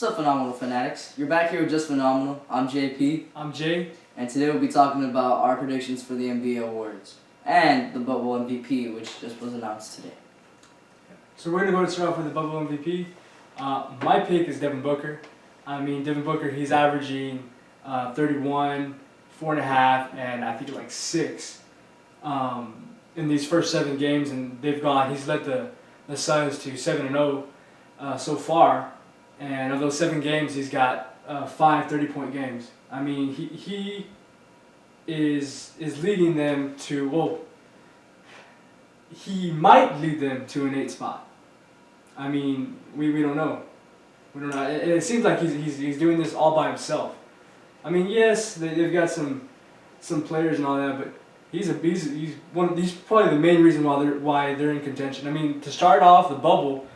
What's up, Phenomenal Phanatics? You're back here with Just Phenomenal. I'm JP. I'm Jay. And today we'll be talking about our predictions for the NBA awards and the Bubble MVP, which just was announced today. So we're going to start off with the Bubble MVP. My pick is Devin Booker. I mean, Devin Booker, he's averaging 31, 4.5, and I think like 6 in these first 7 games, and he's led the Suns to 7-0 so far. And of those 7 games, he's got 5 30-point games. I mean, he is leading them to, well, he might lead them to an 8 spot. I mean, we don't know. We don't know. It seems like he's doing this all by himself. I mean, yes, they've got some players and all that, but he's probably the main reason why they're in contention. I mean, to start off the bubble,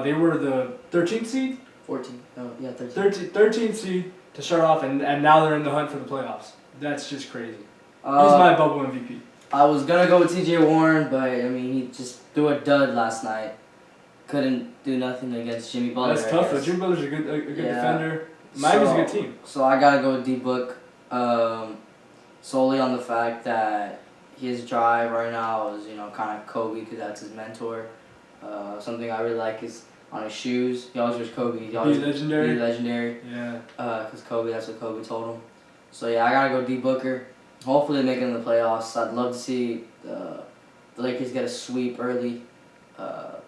they were the 13th seed. 14. Oh, yeah, 13th seed to start off, and now they're in the hunt for the playoffs. That's just crazy. He's my bubble MVP. I was gonna go with T.J. Warren, but I mean, he just threw a dud last night. Couldn't do nothing against Jimmy Butler. That's tough though. Jimmy Butler's a good defender. Miami's a good team. So I gotta go with D-Book, solely on the fact that his drive right now is, kind of Kobe, because that's his mentor. Something I really like is on his shoes. He always wears Kobe. He always Be legendary. Be legendary. Yeah. Because Kobe, that's what Kobe told him. So yeah, I gotta go D-Booker. Hopefully they make it in the playoffs. I'd love to see the Lakers get a sweep early,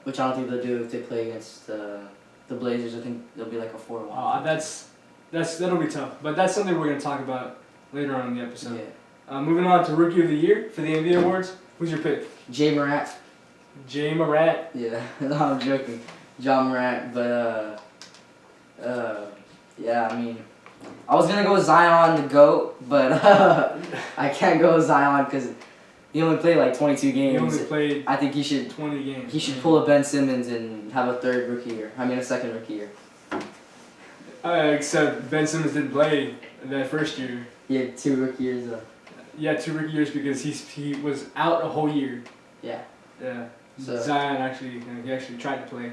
which I don't think they'll do if they play against the Blazers. I think they'll be like a 4-1. That'll be tough. But that's something we're gonna talk about later on in the episode. Yeah. Moving on to Rookie of the Year for the NBA awards. Who's your pick? Jay Morant. Jay Morant. Yeah, no, I'm joking. John Morant, but yeah, I mean, I was gonna go with Zion the GOAT, but I can't go with Zion because he only played like 22 games. He only played. I think he should 20 games. He should pull a Ben Simmons and have a second rookie year. Except Ben Simmons didn't play that first year. He had 2 rookie years though. Yeah, 2 rookie years because he was out a whole year. Yeah. Yeah. So Zion actually tried to play.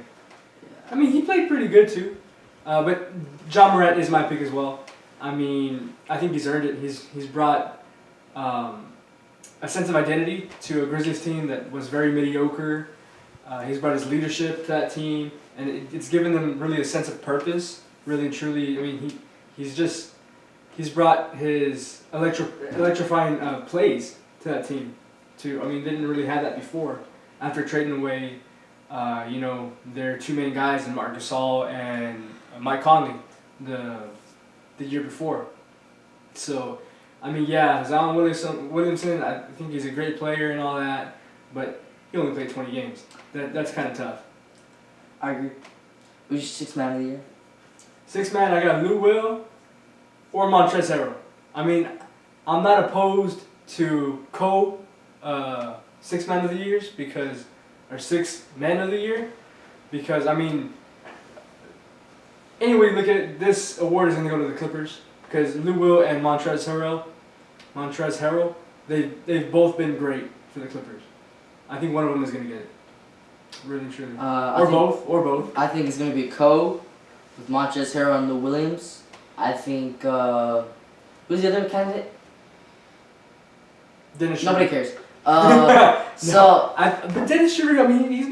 I mean, he played pretty good too, but John Morant is my pick as well. I mean, I think he's earned it. He's brought a sense of identity to a Grizzlies team that was very mediocre. He's brought his leadership to that team, and it's given them really a sense of purpose. Really and truly, I mean, he's brought his electrifying plays to that team. They didn't really have that before. After trading away, their 2 main guys in Marc Gasol and Mike Conley the year before. So, I mean, yeah, Zion Williamson, I think he's a great player and all that, but he only played 20 games. That's kind of tough. I agree. Who's your 6th man of the year? 6th man, I got Lou Will or Montrezl Harrell. I mean, I'm not opposed to 6th man of the years or 6th man of the year, because I mean, anyway, look at it, this award is going to go to the Clippers because Lou Will and Montrezl Harrell, they've both been great for the Clippers. I think one of them is going to get it. Really, truly. Or both. I think it's going to be with Montrezl Harrell and Lou Williams. I think, who's the other candidate? Dennis Nobody Schroeder. cares. But Dennis Schroeder, I mean, he's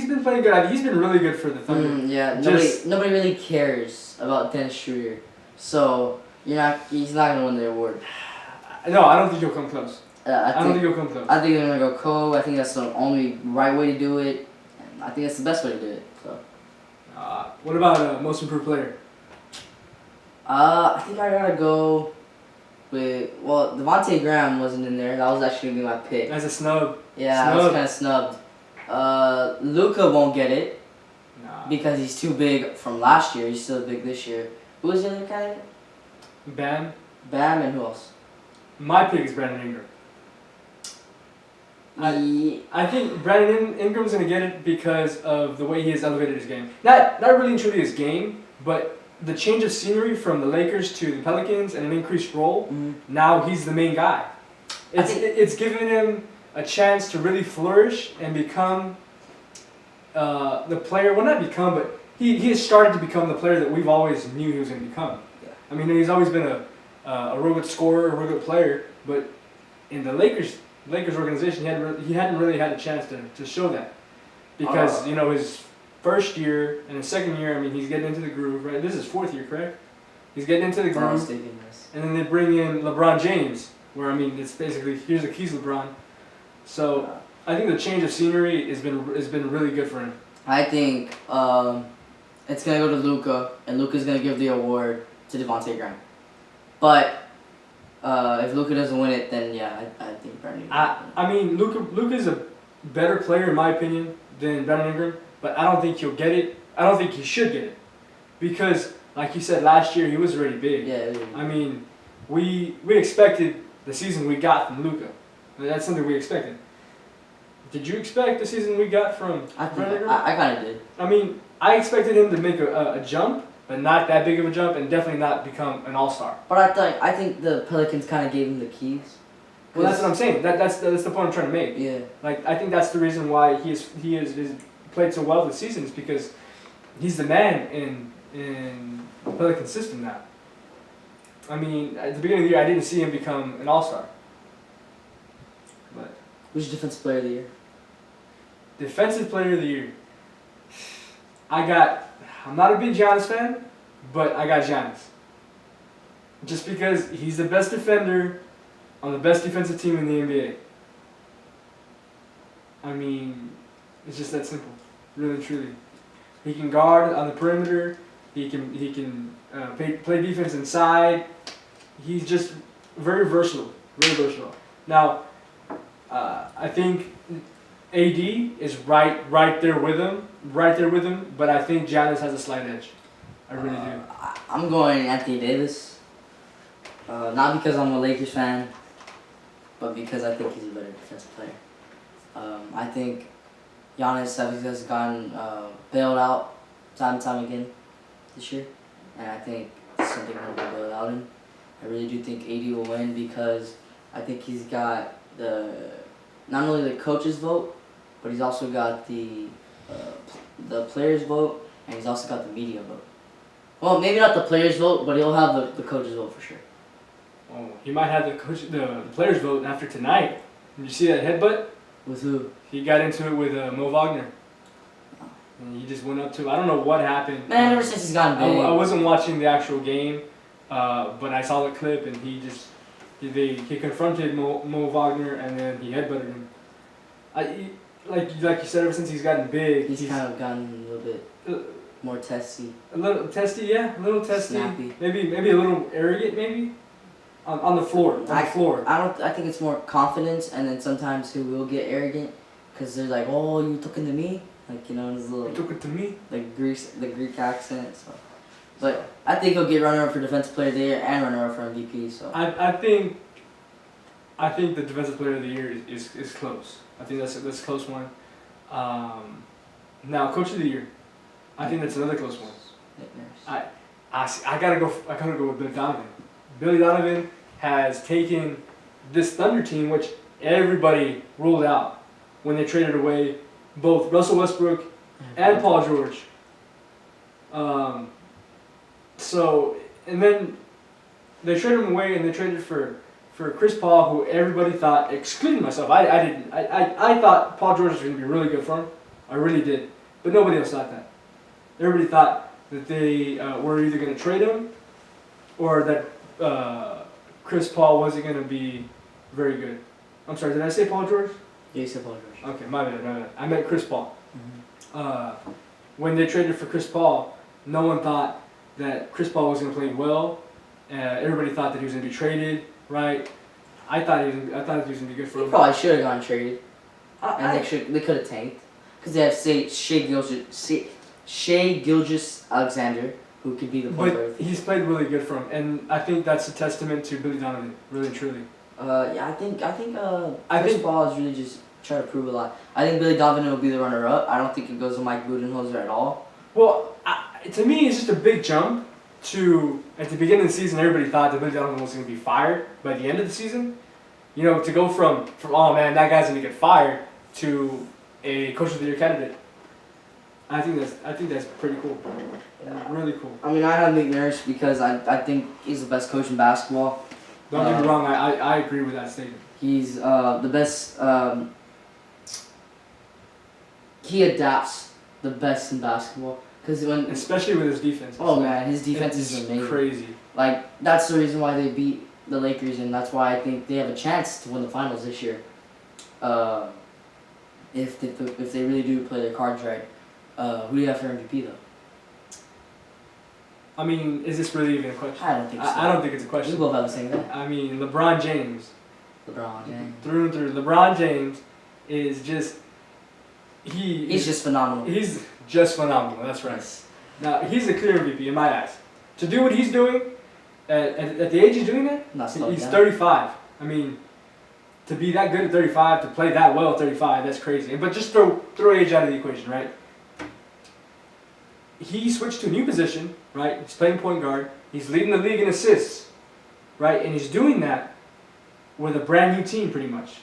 been playing good. He's been really good for the Thunder. Yeah, nobody really cares about Dennis Schroeder, so he's not gonna win the award. No, I don't think he'll come close. I don't think he'll come close. I think they're gonna go Cole. I think that's the only right way to do it, and I think that's the best way to do it. So. What about most improved player? I think I gotta go with, Devontae Graham wasn't in there. That was actually gonna be my pick. As a snub. Yeah, I was kind of snubbed. Luka won't get it because he's too big from last year. He's still big this year. Who was the other candidate? Bam, and who else? My pick is Brandon Ingram. I think Brandon Ingram's gonna get it because of the way he has elevated his game. Not really and truly his game, but the change of scenery from the Lakers to the Pelicans and an increased role. Mm-hmm. Now he's the main guy. It's given him a chance to really flourish and become the player. Well, not become, but he has started to become the player that we've always knew he was going to become. Yeah. I mean, he's always been a real good scorer, a real good player, but in the Lakers organization, he hadn't really had a chance to show that because his first year and his second year, I mean, he's getting into the groove, right? This is his fourth year, correct? He's getting into the groove, and then they bring in LeBron James, where I mean, it's basically here's the keys, LeBron. So I think the change of scenery has been really good for him. I think it's gonna go to Luka, and Luka's gonna give the award to Devontae Graham. But if Luka doesn't win it, then yeah, I think Brandon. I mean, Luka's a better player in my opinion than Brandon Ingram, but I don't think he'll get it. I don't think he should get it because, like you said, last year he was already big. Yeah. I mean, we expected the season we got from Luka. That's something we expected. Did you expect the season we got from Brandon Ingram? I kind of did. I mean, I expected him to make a jump, but not that big of a jump, and definitely not become an all-star. But I think the Pelicans kind of gave him the keys. Well, that's what I'm saying. That's the point I'm trying to make. Yeah. Like, I think that's the reason why he has played so well this season is because he's the man in the Pelican system now. I mean, at the beginning of the year, I didn't see him become an all-star. But Who's your defensive player of the year? defensive player of the year. I'm not a big Giannis fan, but I got Giannis. Just because he's the best defender on the best defensive team in the NBA. I mean, it's just that simple, really truly. He can guard on the perimeter. He can play defense inside. He's just very versatile, really versatile. Now, I think AD is right there with him, but I think Giannis has a slight edge. I really do. I'm going Anthony Davis. Not because I'm a Lakers fan, but because I think he's a better defensive player. I think Giannis has gotten bailed out time and time again this year, and I think something will be bailed out in. I really do think AD will win because I think he's got not only the coach's vote, but he's also got the players' vote, and he's also got the media vote. Well, maybe not the players' vote, but he'll have the coach's vote for sure. Oh, he might have the players' vote after tonight. Did you see that headbutt? With who? He got into it with Mo Wagner. And he just went up to. I don't know what happened. Man, ever since he's gotten big. I wasn't watching the actual game, but I saw the clip, and he confronted Mo Wagner, and then he headbutted him. Like you said, ever since he's gotten big, he's kind of gotten a little bit more testy. A little testy, yeah, a little testy. Snappy. Maybe a little arrogant, maybe. On the floor. I think it's more confidence, and then sometimes he will get arrogant, because they're like, "Oh, you talking to me?" Like, you know, his little. You talking to me? The Greek accent. So, but I think he'll get runner-up for defensive player of the year and runner-up for MVP. So I think the defensive player of the year is close. I think that's a close one. Now coach of the year, I think that's another close one. I gotta go with Billy Donovan. Billy Donovan has taken this Thunder team, which everybody ruled out when they traded away both Russell Westbrook and Paul George. And then they traded him away, and they traded for Chris Paul, who everybody thought, excluding myself, I thought Paul George was going to be really good for him. I really did. But nobody else thought that. Everybody thought that they were either going to trade him or that Chris Paul wasn't going to be very good. I'm sorry, did I say Paul George? Yeah, you said Paul George. Okay, my bad. I meant Chris Paul. Mm-hmm. When they traded for Chris Paul, no one thought that Chris Paul was going to play well. Everybody thought that he was going to be traded, right? I thought he was going to be good for him. He probably should have gone traded. They could have tanked. Because they have Shai Gilgeous-Alexander, who could be the point guard. But he's played really good for him, and I think that's a testament to Billy Donovan, really and truly. I think Chris Paul is really just trying to prove a lot. I think Billy Donovan will be the runner-up. I don't think it goes to Mike Budenholzer at all. Well, to me, it's just a big jump to, at the beginning of the season, everybody thought that Billy Donovan was going to be fired by the end of the season. You know, to go from oh man, that guy's going to get fired, to a Coach of the Year candidate. I think that's pretty cool. Really cool. I mean, I have Nick Nurse because I think he's the best coach in basketball. Don't get me wrong. I agree with that statement. He's the best. He adapts the best in basketball especially with his defense. Oh man, his defense is amazing. Crazy. Like that's the reason why they beat the Lakers, and that's why I think they have a chance to win the finals this year. If they really do play their cards right. Who do you have for MVP though? I mean, is this really even a question? I don't think so. I don't think it's a question. We both have the same guy. I mean, LeBron James. LeBron James. Through and through. LeBron James is just... He's just phenomenal. He's just phenomenal, that's right. Yes. Now, he's the clear MVP in my eyes. To do what he's doing, at the age he's doing that, he's 35. I mean, to be that good at 35, to play that well at 35, that's crazy. But just throw age out of the equation, right? He switched to a new position, right? He's playing point guard. He's leading the league in assists, right? And he's doing that with a brand new team, pretty much.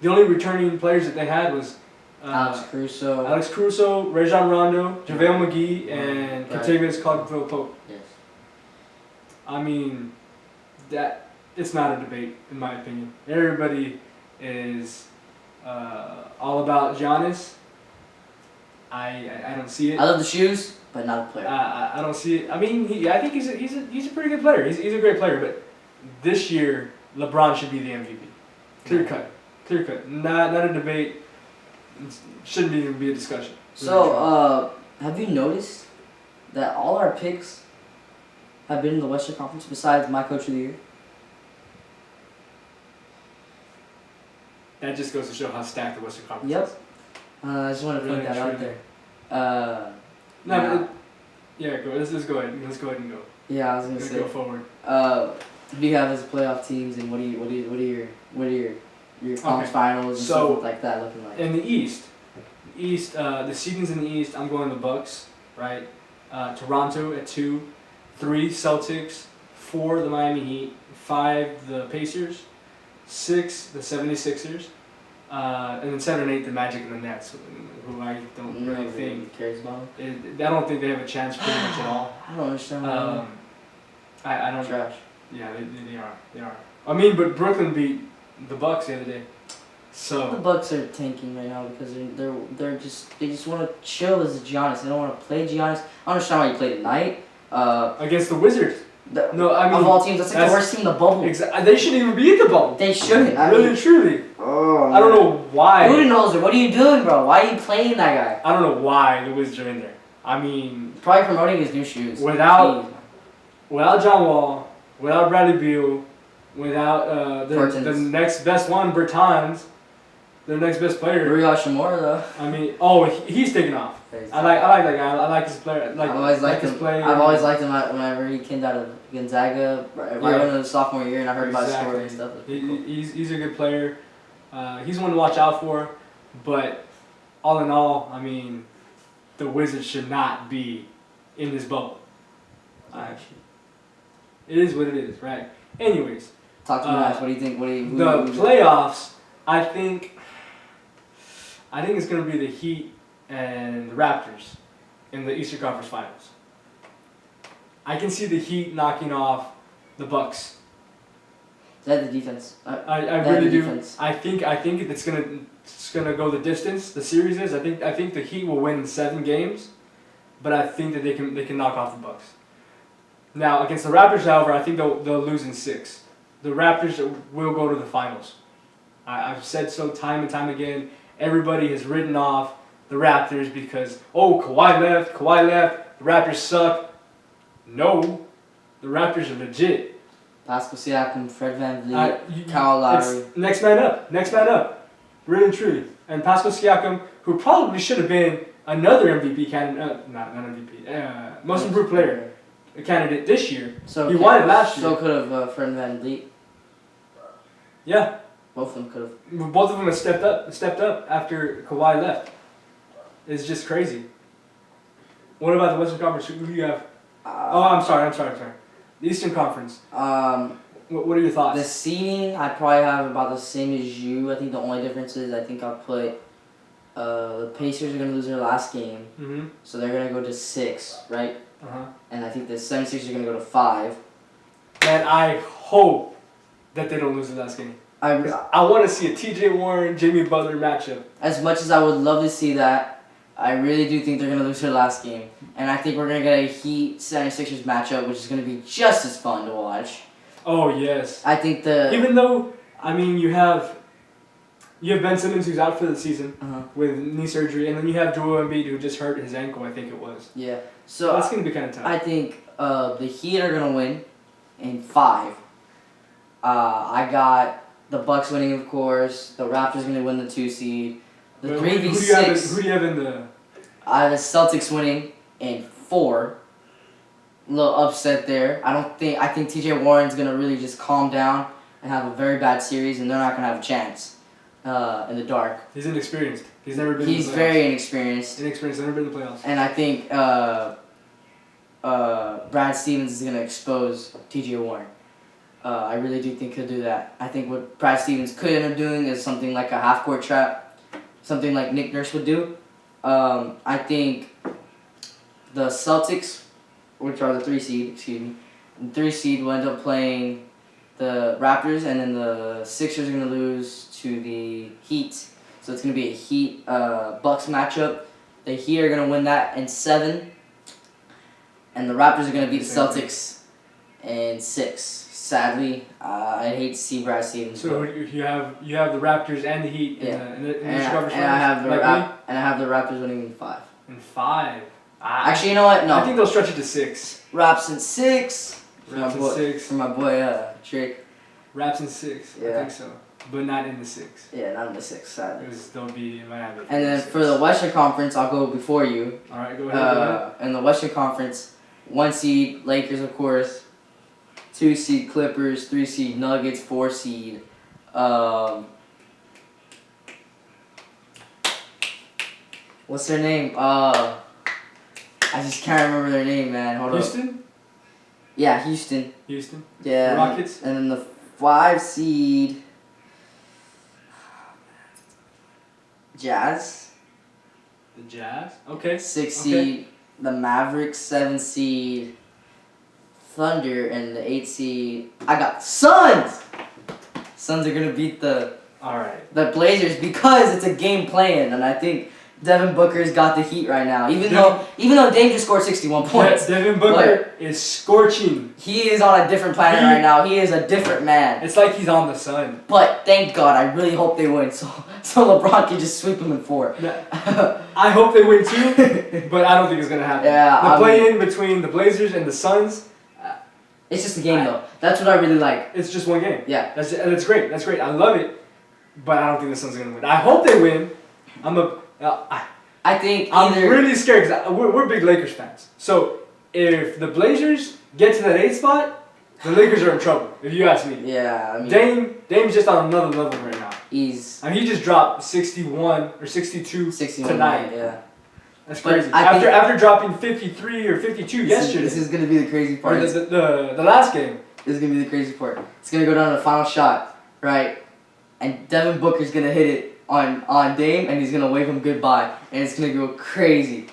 The only returning players that they had was Alex Caruso, Rajon Rondo, JaVale McGee, and Kentavious Caldwell-Pope. Yes. I mean, it's not a debate, in my opinion. Everybody is all about Giannis. I don't see it. I love the shoes, but not a player. I don't see it. I mean, I think he's a pretty good player. He's a great player, but this year LeBron should be the MVP. Clear cut. Not a debate. It shouldn't even be a discussion. So, have you noticed that all our picks have been in the Western Conference besides my Coach of the Year? That just goes to show how stacked the Western Conference is. Yep. I just want to point that out there. Let's go ahead. Let's go ahead and go. Yeah, I was gonna say. Go forward. Who do you have as playoff teams, and what are your conference finals and stuff like that looking like? In the East, the seedings in the East, I'm going the Bucks, right? Toronto at 2, 3 Celtics, 4 the Miami Heat, 5 the Pacers, 6 the 76ers, and then 7 and 8 the Magic and the Nets, who I don't really think cares about. I don't think they have a chance pretty much at all. I don't understand. I don't. Trash. Yeah, they are. I mean, but Brooklyn beat the Bucks the other day. So the Bucks are tanking right now because they just want to chill as Giannis. They don't want to play Giannis. I understand why you played tonight. Against the Wizards. No, I mean of all teams, that's like the worst team in the bubble. They shouldn't even be in the bubble. They shouldn't. Truly. Oh. I don't know why. Budenholzer, what are you doing, bro? Why are you playing that guy? I don't know why the Wizards are in there. I mean, probably promoting his new shoes. Without John Wall, without Bradley Beal, without the next best one, Bertans, their next best player. Rui Hachimura, though. I mean, he's taking off. I like that guy. I like his player. I've always liked him. I've always liked him whenever he came out of Gonzaga, right into the sophomore year, and I heard about his story and stuff. He's a good player. He's one to watch out for, but all in all, I mean, the Wizards should not be in this bubble. It is what it is, right? Anyways. Talk to me nice. What do you think? The playoffs, I think it's going to be the Heat and the Raptors in the Eastern Conference Finals. I can see the Heat knocking off the Bucks. They have the defense. I really do. Defense. I think it's gonna go the distance. The series is. I think the Heat will win 7 games, but I think that they can knock off the Bucks. Now against the Raptors, however, I think they'll lose in 6. The Raptors will go to the finals. I've said so time and time again. Everybody has written off the Raptors because Kawhi left. The Raptors suck. No, the Raptors are legit. Pascal Siakam, Fred VanVleet, Kyle Lowry. Next man up. Really and truly. And Pascal Siakam, who probably should have been another MVP candidate, not MVP, most improved player candidate this year. So he won it last year. So could have Fred VanVleet. Yeah. Both of them could have. Both of them have stepped up after Kawhi left. It's just crazy. What about the Western Conference? Who do you have? I'm sorry. The Eastern Conference. What are your thoughts? The seeding, I probably have about the same as you. I think the only difference is I think I'll put The Pacers are gonna lose their last game, Mm-hmm. so they're gonna go to 6, right? Uh-huh. And I think the 76ers are gonna go to 5. And I hope that they don't lose the last game. I want to see a T.J. Warren, Jimmy Butler matchup. As much as I would love to see that, I really do think they're gonna lose their last game, and I think we're gonna get a Heat 76ers matchup, which is gonna be just as fun to watch. Oh yes. I think the Even though you have Ben Simmons who's out for the season uh-huh. with knee surgery, and then you have Joel Embiid who just hurt his ankle. I think it was. Yeah. So that's gonna be kind of tough. I think the Heat are gonna win in 5. I got the Bucks winning, of course. The Raptors gonna win the 2 seed. The 3v6. Who do you have in the? The Celtics winning in 4. A little upset there. I think T.J. Warren's gonna really just calm down and have a very bad series, and they're not gonna have a chance in the dark. He's inexperienced. He's never been. He's in the playoffs. very inexperienced. Never been in the playoffs. And I think Brad Stevens is gonna expose T.J. Warren. I really do think he'll do that. I think what Brad Stevens could end up doing is something like a half-court trap, something like Nick Nurse would do. I think the Celtics, which are the 3 seed, the 3 seed will end up playing the Raptors, and then the Sixers are going to lose to the Heat. So it's going to be a Heat Bucks matchup. The Heat are going to win that in 7, and the Raptors are going to beat the Celtics in 6. Sadly, I hate to see Brad Stevens. So you have the Raptors and the Heat in the Chicago Stars. And I have the Raptors winning in 5. In 5. Actually, you know what? No. I think they'll stretch it to 6. Raps in 6. Raps in 6. For my boy Drake. Raps in 6. Yeah. I think so, but not in the 6. Yeah, not in the 6. Sadly. They'll be in Miami. And then for the Western Conference, I'll go before you. All right, go ahead. In the Western Conference, 1 seed Lakers, of course. 2 seed Clippers, 3 seed Nuggets, 4 seed. What's their name? I just can't remember their name, man. Hold Houston? up. Yeah, Houston. Houston? Yeah. The Rockets? And then the 5 seed Jazz. The Jazz? Okay. 6 seed the Mavericks, 7 seed Thunder, and the 8 seed I got Suns. Suns are gonna beat the Blazers because it's a game playing, and I think Devin Booker's got the heat right now. Even though Dame just scored 61 points. Devin Booker is scorching. He is on a different planet right now. He is a different man. It's like he's on the sun. But thank God, I really hope they win, so LeBron can just sweep him in 4. I hope they win too, but I don't think it's gonna happen. Yeah, the play-in between the Blazers and the Suns. It's just a game though. That's what I really like. It's just one game. Yeah. That's great. That's great. I love it, but I don't think the Suns are gonna win. I hope they win. I'm really scared because we're big Lakers fans. So if the Blazers get to that 8th spot, the Lakers are in trouble. If you ask me. Yeah. I mean, Dame's just on another level right now. He just dropped 61 or 62 tonight. Yeah. That's crazy. After dropping 53 or 52 yesterday. This is gonna be the crazy part. Or the last game. This is gonna be the crazy part. It's gonna go down to the final shot, right? And Devin Booker's gonna hit it on Dame, and he's gonna wave him goodbye, and it's gonna go crazy.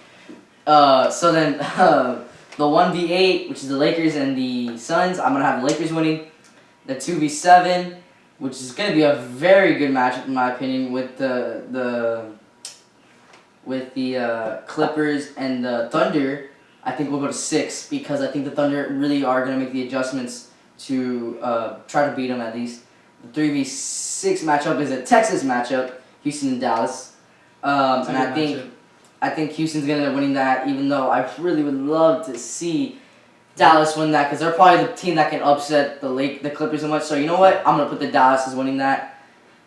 So then the 1v8, which is the Lakers and the Suns, I'm gonna have the Lakers winning. The 2v7, which is gonna be a very good matchup in my opinion, with the Clippers and the Thunder. I think we'll go to 6 because I think the Thunder really are gonna make the adjustments to try to beat them at least. The 3v6 matchup is a Texas matchup, Houston and Dallas, and I think Houston's gonna end up winning that. Even though I really would love to see Dallas win that because they're probably the team that can upset the Clippers so much. So you know what? I'm gonna put the Dallas as winning that,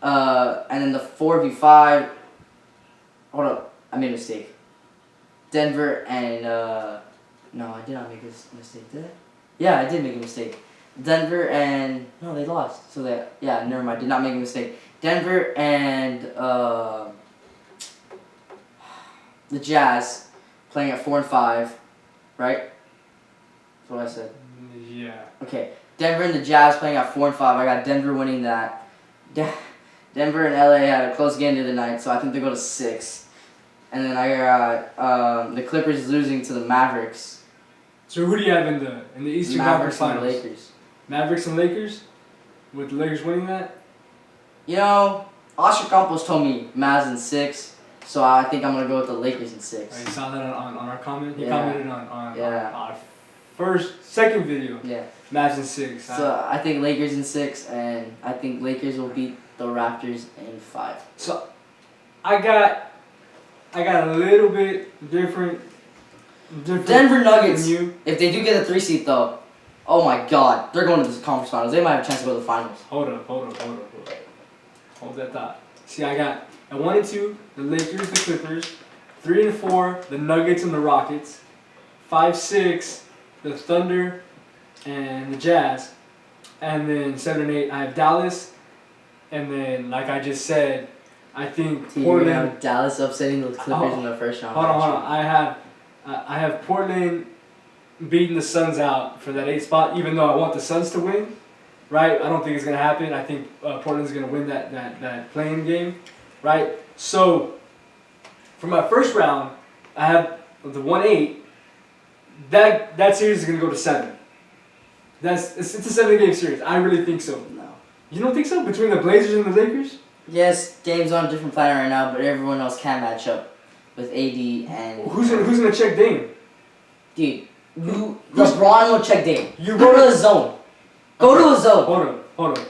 and then the 4v5. Hold up, I made a mistake. Denver and no, I did not make a mistake, did I? Yeah, I did make a mistake. Denver and no, they lost. So never mind. Did not make a mistake. Denver and the Jazz playing at 4 and 5, right? That's what I said. Yeah. Okay, Denver and the Jazz playing at 4 and 5. I got Denver winning that. Denver and LA had a close game the other night, so I think they go to 6. and then I got the Clippers losing to the Mavericks. So who do you have in the Eastern Conference Mavericks and the Finals? Lakers. Mavericks and Lakers, with the Lakers winning that. You know, Oscar Campos told me Mavs in 6, so I think I'm gonna go with the Lakers in 6. Oh, you saw that on our comment. He Yeah. commented on Yeah. our second video. Yeah. Mavs in 6. So I think Lakers in 6, and I think Lakers will beat the Raptors in 5. So I got a little bit different. Denver Nuggets. than you. If they do get a 3 seed though, oh my God, they're going to the conference finals. They might have a chance to go to the finals. Hold up. Hold that thought. See, I got at 1 and 2 the Lakers, the Clippers. 3 and 4 the Nuggets and the Rockets. 5, 6 the Thunder and the Jazz. And then 7 and 8 I have Dallas. And then, like I just said, I think You're Portland. gonna have Dallas upsetting the Clippers in the first round. Hold on. I have Portland beating the Suns out for that 8 spot, even though I want the Suns to win. Right? I don't think it's gonna happen. I think Portland's gonna win that playing game. Right? So for my first round, I have the 1-8. That series is gonna go to 7. It's a 7-game series. I really think so. No. You don't think so? Between the Blazers and the Lakers? Yes, Dame's on a different planet right now, but everyone else can match up with AD and. Who's gonna check Dame? Dude, LeBron will check Dame. You Go to the zone. Go to a zone. Hold up.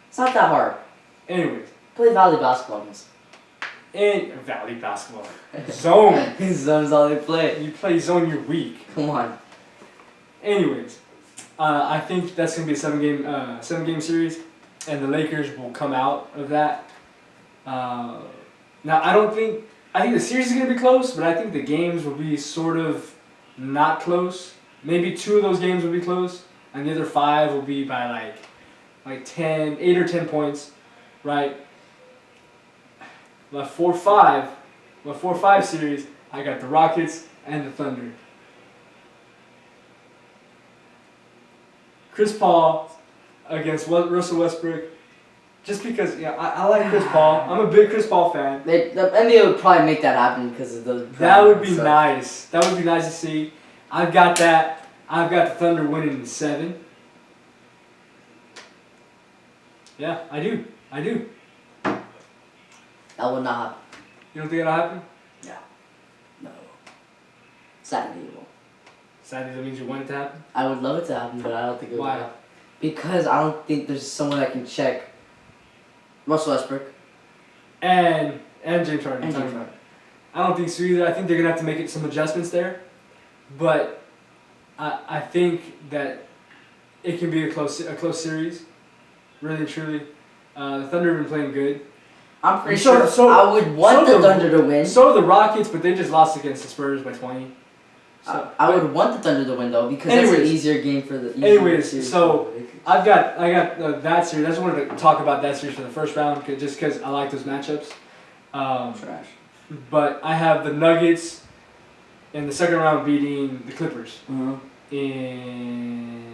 It's not that hard. Anyways, Play Valley basketball against. in Valley basketball zone. Zone's all they play. You play zone, you're weak. Come on. Anyways, I think that's gonna be a 7-game series, and the Lakers will come out of that. Now I think the series is gonna be close, but I think the games will be sort of not close. Maybe 2 of those games will be close, and the other 5 will be by like 8 or 10 points, right? My 4-5 series, I got the Rockets and the Thunder. Chris Paul against Russell Westbrook, just because I like Chris Paul. I'm a big Chris Paul fan. The NBA would probably make that happen because of the. That would be nice. That would be nice to see. I've got that. I've got the Thunder winning in 7. Yeah, I do. That would not happen. You don't think that'll happen? No. Sadly, it won't. Sadly, that means you want it to happen. I would love it to happen, but I don't think it will. Why? Happen. Because I don't think there's someone that can check Russell Westbrook And James Harden. and James Harden. I don't think so either. I think they're gonna have to make some adjustments there, but I think that it can be a close series, really and truly. The Thunder have been playing good. I'm pretty sure I would want the Thunder to win. So the Rockets, but they just lost against the Spurs by 20. So, I would want the Thunder to win though because that's an easier game for the. Anyways, so I got that series. I just wanted to talk about that series for the first round, just because I like those matchups. Trash. But I have the Nuggets in the second round beating the Clippers in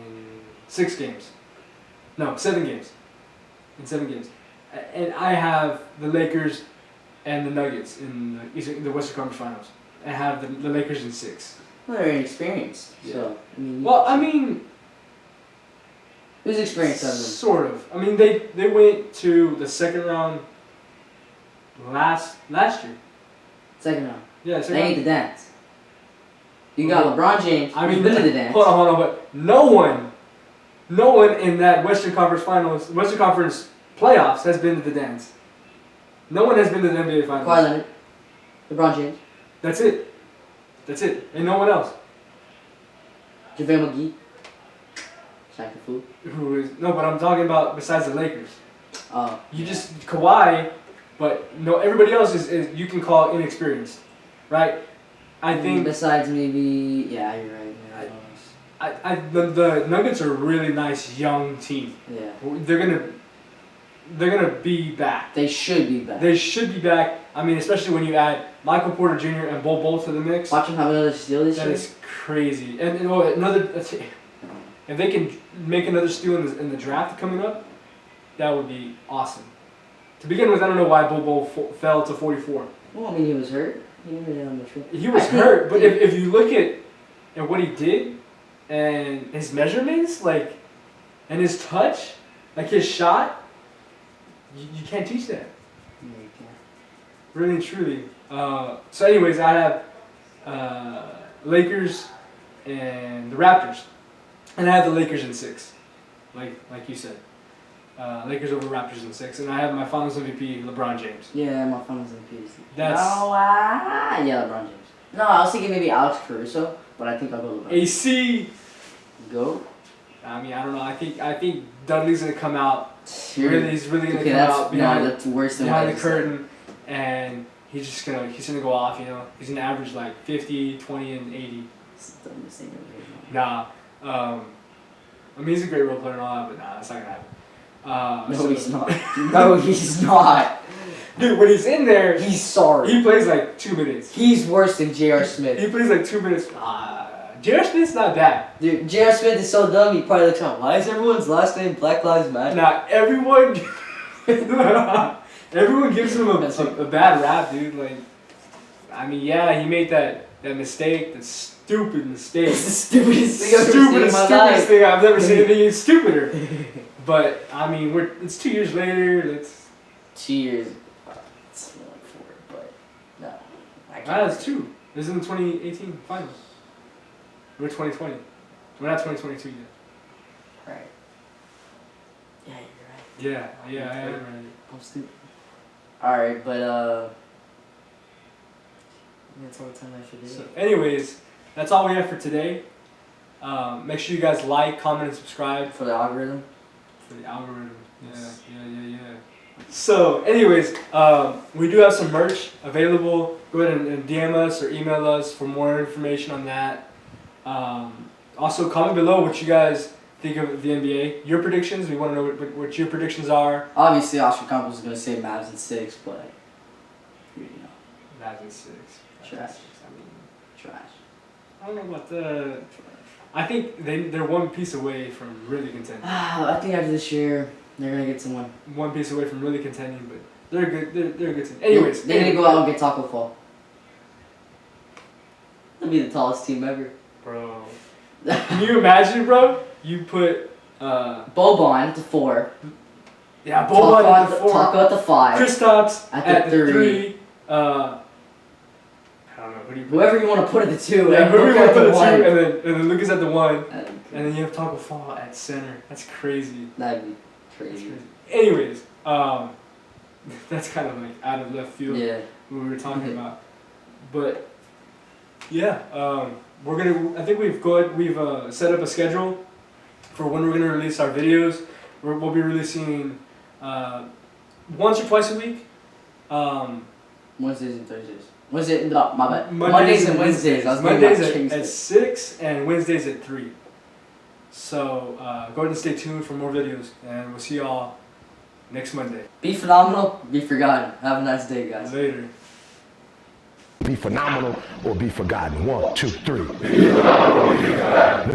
6 games. No, 7 games. In 7 games. And I have the Lakers and the Nuggets in the Western Conference Finals. I have the Lakers in 6. Well, they're inexperienced. Yeah. So, who's experienced of them? Sort of. I mean, they went to the second round last year. Second round. Yeah, second They round. ain't the dance. You got LeBron James. Who's been to the dance. Hold on, but no one in that Western Conference playoffs has been to the dance. No one has been to the NBA Finals. Kawhi Leonard, LeBron James, That's it. And no one else. JaVale McGee, Shaq the Fool. But I'm talking about besides the Lakers. You Yeah. just Kawhi, but no, everybody else is you can call inexperienced, right? I think Besides maybe, yeah, you're right. Yeah, the Nuggets are a really nice young team. yeah. They're gonna be back. They should be back. They should be back. I mean, especially when you add Michael Porter Jr. and Bol Bol to the mix. Watch them have another steal this That year. is crazy. And if they can make another steal in the draft coming up, that would be awesome. To begin with, I don't know why Bol Bol fell to 44. Well, I mean, he was hurt. He didn't really have much room. He was hurt, but if you look at what he did and his measurements, like, and his touch, like his shot, you can't teach that. Yeah, you can. Really and truly. So anyways, I have Lakers and the Raptors. And I have the Lakers in 6. Like you said. Lakers over Raptors in 6. And I have my finals MVP, LeBron James. Yeah, my finals MVP is. That's yeah, LeBron James. No, I was thinking maybe Alex Caruso, but I think I'll go LeBron. AC. Go. I mean, I don't know. I think Dudley's gonna come out. Sure. He's really gonna Okay, come out behind, that's worse than behind what the I just said. curtain, and he's gonna go off. You know, he's gonna average like 50, 20, and 80. Still missing everything. Nah. I mean, he's a great role player and all that, but nah, that's not gonna happen. No, he's not. No, he's not. Dude, when he's in there, He's sorry. he plays like 2 minutes. He's worse than J.R. Smith. He plays like 2 minutes. J.R. Smith's not bad. Dude, J.R. Smith is so dumb, he probably looks out, why is everyone's last name Black Lives Matter? Nah, everyone gives him a bad rap, dude. Like, I mean, yeah, he made that mistake, that stupid mistake. It's the stupidest thing I've ever seen in my life. Thing I've never seen anything stupider. But, I mean, it's 2 years later, it's... 2 years. It's more like 4, but no. I It's 2. This is in the 2018 finals. We're 2020. We're not 2022 yet. Right. Yeah, you're right. Yeah, I am right. I'm stupid. Alright, but that's all the time I have for today. So, anyways, that's all we have for today. Make sure you guys like, comment, and subscribe. For the algorithm? For the algorithm. Yes. Yeah. So, anyways, we do have some merch available. Go ahead and DM us or email us for more information on that. Also, comment below what you guys think of the NBA. Your predictions. We want to know what your predictions are. Obviously, Oscar Campbell is going to say Mavs in 6, but you know, Mavs in 6. Trash. I mean, trash. I don't know about the. I think they're one piece away from really contending. I think after this year, they're going to get someone. One piece away from really contending, but they're good. They're a good team. Anyways, they're going to go out and get Taco Fall. They'll be the tallest team ever. Bro. Can you imagine, bro? You put Boban at the 4. Yeah, Boban at the 4. Taco at the 5. Kristaps at the 3. I don't know. Who do you put? Whoever you want to put at the 2. Yeah, and whoever you want to put at at the 2, and then Lucas at the 1, 1. and then you have Taco Fall at center. That's crazy. That'd be crazy. Anyways, that's kind of like out of left field. Yeah. What we were talking about, but yeah, I think we've set up a schedule for when we're gonna release our videos. We'll be releasing once or twice a week. Wednesdays and Thursdays. No, my bad. Mondays and Wednesdays. I was Mondays at 6 and Wednesdays at 3. So go ahead and stay tuned for more videos, and we'll see y'all next Monday. Be phenomenal, be forgotten. Have a nice day, guys. Later. Be phenomenal or be forgotten. 1, 2, 3.